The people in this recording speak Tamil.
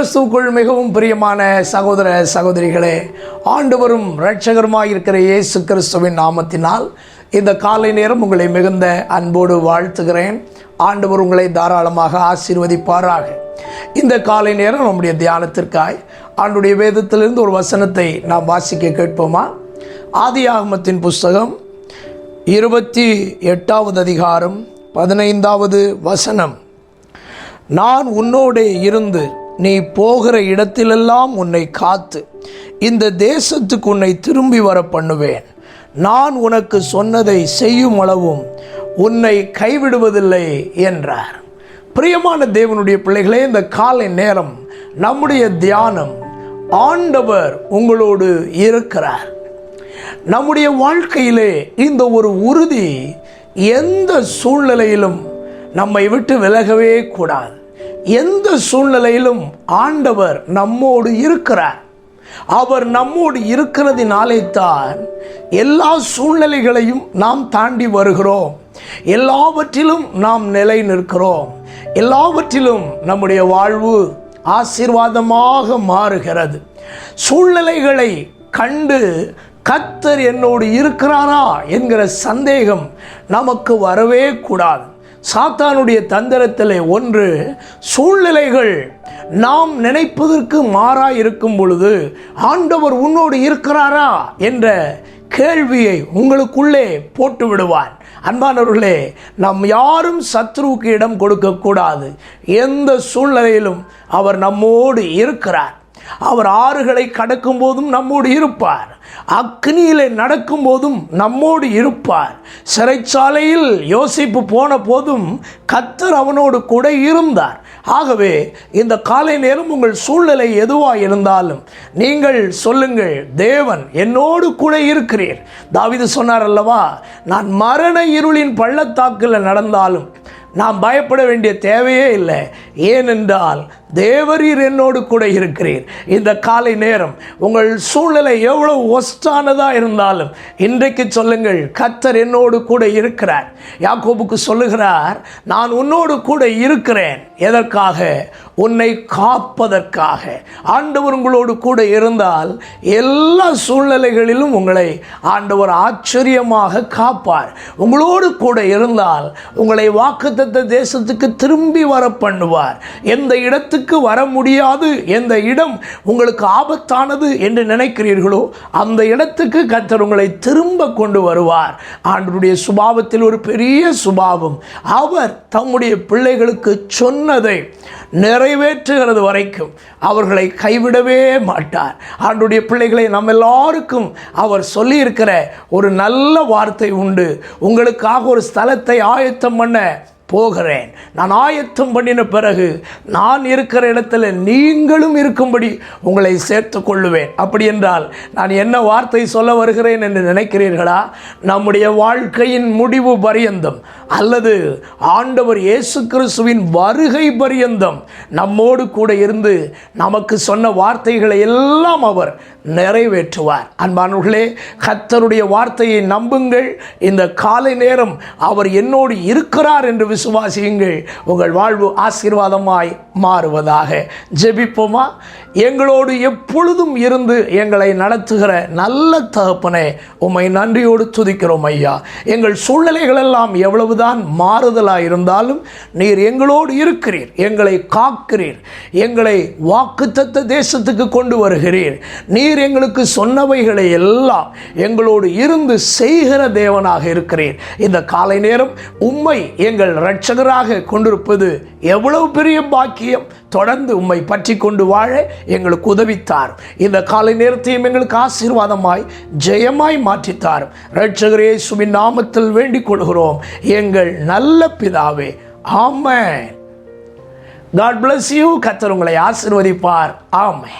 கிறிஸ்துவுக்குள் மிகவும் பிரியமான சகோதர சகோதரிகளே, ஆண்டவரும் இரட்சகருமாயிருக்கிற இயேசு கிறிஸ்துவின் நாமத்தினால் இந்த காலை நேரம் உங்களை மிகுந்த அன்போடு வாழ்த்துகிறேன். ஆண்டவர் உங்களை தாராளமாக ஆசீர்வதிப்பாராக. இந்த காலை நேரம் நம்முடைய தியானத்திற்காய் ஆண்டுடைய வேதத்திலிருந்து ஒரு வசனத்தை நாம் வாசிக்க கேட்போமா? ஆதியாகமத்தின் புஸ்தகம் 28வது அதிகாரம் 15வது வசனம். நான் உன்னோடே இருந்து நீ போகிற இடத்திலெல்லாம் உன்னை காத்து இந்த தேசத்துக்கு உன்னை திரும்பி வர பண்ணுவேன். நான் உனக்கு சொன்னதை செய்யும் அளவும் உன்னை கைவிடுவதில்லை என்றார். பிரியமான தேவனுடைய பிள்ளைகளே, இந்த காலை நேரம் நம்முடைய தியானம், ஆண்டவர் உங்களோடு இருக்கிறார். நம்முடைய வாழ்க்கையிலே இந்த ஒரு உறுதி எந்த சூழ்நிலையிலும் நம்மை விட்டு விலகவே கூடாது. எந்த சூழ்நிலையிலும் ஆண்டவர் நம்மோடு இருக்கிறார். அவர் நம்மோடு இருக்கிறதினாலே தான் எல்லா சூழ்நிலைகளையும் நாம் தாண்டி வருகிறோம். எல்லாவற்றிலும் நாம் நிலை நிற்கிறோம். எல்லாவற்றிலும் நம்முடைய வாழ்வு ஆசீர்வாதமாக மாறுகிறது. சூழ்நிலைகளை கண்டு கர்த்தர் என்னோடு இருக்கிறாரா என்கிற சந்தேகம் நமக்கு வரவே கூடாது. சாத்தானுடைய தந்திரத்திலே ஒன்று, சூழ்நிலைகள் நாம் நினைப்பதற்கு மாறாய் இருக்கும் பொழுது ஆண்டவர் உன்னோடு இருக்கிறாரா என்ற கேள்வியை உங்களுக்குள்ளே போட்டு விடுவார். அன்பானவர்களே, நாம் யாரும் சத்ருவுக்கு இடம் கொடுக்கக்கூடாது. எந்த சூழ்நிலையிலும் அவர் நம்மோடு இருக்கிறார். அவர் ஆறுகளை கடக்கும் போதும் நம்மோடு இருப்பார். அக்னியிலே நடக்கும் போதும் நம்மோடு இருப்பார். சிறைச்சாலையில் யோசிப்பு போன போதும் கர்த்தர் அவனோடு கூட இருந்தார். ஆகவே இந்த காலை நேரம் உங்கள் சூழ்நிலை எதுவாக இருந்தாலும் நீங்கள் சொல்லுங்கள், தேவன் என்னோடு கூட இருக்கிறீர். தாவீது சொன்னார் அல்லவா, நான் மரண இருளின் பள்ளத்தாக்கில் நடந்தாலும் நாம் பயப்பட வேண்டிய தேவையே இல்லை, ஏனென்றால் தேவரீர் என்னோடு கூட இருக்கிறீர். இந்த காலை நேரம் உங்கள் சூழ்நிலை எவ்வளவு ஒஸ்டானதாக இருந்தாலும் இன்றைக்கு சொல்லுங்கள், கர்த்தர் என்னோடு கூட இருக்கிறார். யாக்கோபுக்கு சொல்லுகிறார், நான் உன்னோடு கூட இருக்கிறேன். எதற்காக? உன்னை காப்பதற்காக. ஆண்டவர் உங்களோடு கூட இருந்தால் எல்லா சூழ்நிலைகளிலும் உங்களை ஆண்டவர் ஆச்சரியமாக காப்பார். உங்களோடு கூட இருந்தால் உங்களை வாக்குத்தத்த தேசத்துக்கு திரும்பி வர பண்ணுவார். எந்த இடத்துக்கு வர முடியாது, எந்த இடம் உங்களுக்கு ஆபத்தானது என்று நினைக்கிறீர்களோ அந்த இடத்துக்கு கர்த்தர் உங்களை திரும்ப கொண்டு வருவார். ஆண்டவருடைய சுபாவத்தில் ஒரு பெரிய சுபாவம், அவர் தம்முடைய பிள்ளைகளுக்கு சொன்னதை நிறைவேற்றுகிறது வரைக்கும் அவர்களை கைவிடவே மாட்டார். ஆண்டவருடைய பிள்ளைகளை நம்ம எல்லாருக்கும் அவர் சொல்லியிருக்கிற ஒரு நல்ல வார்த்தை உண்டு. உங்களுக்காக ஒரு ஸ்தலத்தை ஆயத்தம் பண்ண போகிறேன். நான் ஆயத்தம் பண்ணின பிறகு நான் இருக்கிற இடத்துல நீங்களும் இருக்கும்படி உங்களை சேர்த்து கொள்ளுவேன். அப்படி என்றால் நான் என்ன வார்த்தை சொல்ல வருகிறேன் என்று நினைக்கிறீர்களா? நம்முடைய வாழ்க்கையின் முடிவு பரியந்தம் அல்லது ஆண்டவர் இயேசு கிறிஸ்துவின் வருகை பரியந்தம் நம்மோடு கூட இருந்து நமக்கு சொன்ன வார்த்தைகளை எல்லாம் அவர் நிறைவேற்றுவார். அன்பானவர்களே, கர்த்தருடைய வார்த்தையை நம்புங்கள். இந்த காலை நேரம் அவர் என்னோடு இருக்கிறார் என்று விசுவாசியுங்கள். உங்கள் வாழ்வு ஆசீர்வாதமாய் மாறுவதாக. ஜெபிப்போமா? எங்களோடு எப்பொழுதும் இருந்து எங்களை நடத்துகிற நல்ல தகப்பனே, உம்மை நன்றியோடு துதிக்கிறோம் ஐயா. எங்கள் சூழ்நிலைகள் எல்லாம் எவ்வளவுதான் மாறுதலாக இருந்தாலும் நீர் எங்களோடு இருக்கிறீர், எங்களை காக்கிறீர், எங்களை வாக்குத்தத்த தேசத்துக்கு கொண்டு வருகிறீர். நீர் எங்களுக்கு சொன்னவைகளை எல்லாம் எங்களோடு இருந்து செய்கிற தேவனாக இருக்கிறீர். இந்த காலை நேரம் உம்மை எங்கள் இரட்சகராக கொண்டிருப்பது எவ்வளவு பெரிய பாக்கியம். தொடர்ந்து உம்மை பற்றி கொண்டு வாழ எங்களுக்கு உதவித்தார். இந்த காலை நேரத்தையும் எங்களுக்கு ஆசீர்வாதமாய் ஜெயமாய் மாற்றித்தார். இரட்சகர் இயேசுவின் நாமத்தில் வேண்டிக் கொள்கிறோம் எங்கள் நல்ல பிதாவே, ஆமென். God bless you. கர்த்தர் உங்களை ஆசீர்வதிப்பார். ஆமென்.